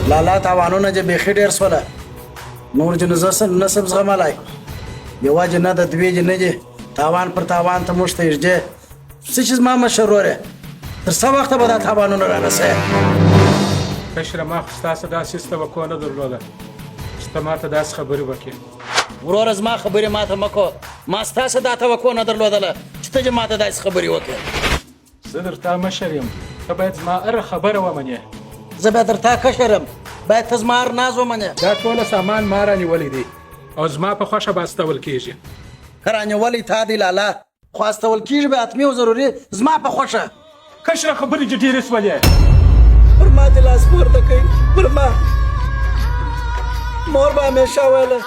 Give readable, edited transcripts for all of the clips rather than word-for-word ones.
لالا تاوانونه چې بیخي ډېر سوله نور چې نسب زغملی یوه جنه د دوې جنې دي تاوان پر تاوان ته موږ ته یږدې څه چې زما مشر وروره تر څه وخته به دا تاوانونه رارسوې کشره ما خو ستاسو داسې توقع نه درلوده چې ته ماته داسې خبرې وکړې وروره زما خبرې ماته مه کوه ما ستاسو دا توقع نه درلودله چې ته چې ماته داسې خبرې وکړې زه درته مشر یم ته باید زما هره خبره ومنې زه بیا درته کشر یم باید ته زما هر ناز ومنې دا ټوله سامان ما رانیولی دی او زما په خوښه به استول کېږي که رانیولی تا دی لالا خو استول کېږي به حتمي او ضروري زما په خوښه کشره خبرې چې ډېرې سولې پر ما دې لاس پورته کوي پر ما مور به همیشه ویله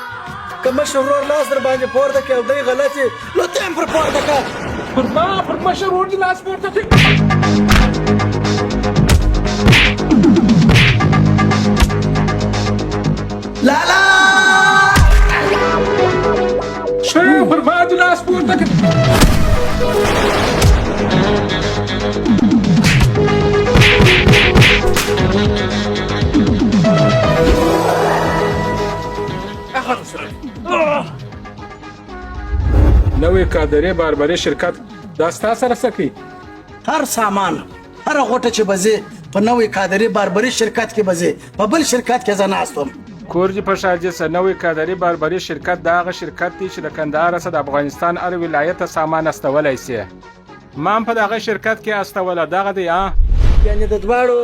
که مشر ورور لاس در باندې پورته کړي او دی غلطي نو ته هم پر پورته کړه پر ما پر مشر ورور دې لاس پورته کړي لالا شه پر ما دې لاس پورته کړي نوې کادرې باربري شرکت دا ستا سره څه کوي هر سامان هر غوټه چې بځې په نوې کادري باربري شرکت کې بځې په بل شرکت کې زه ناست وم کورجی په شارجه سره نوې کادري باربري شرکت دا هغه شرکت دی چې د کندهار څخه د افغانستان هر ولایت ته سامان استولی سي ما هم په دغه شرکت کې استوله دغه دی یعنې د دواړو